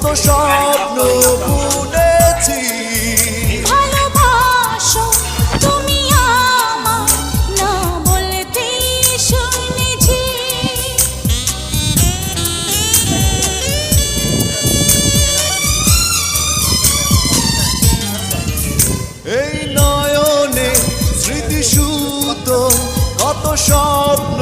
কত স্বপ্ন বুনেছি। ভালোবাসো তুমি আমার, না বলতেই শুনেছি। এই নয়নে স্মৃতি সুতো কত স্বপ্ন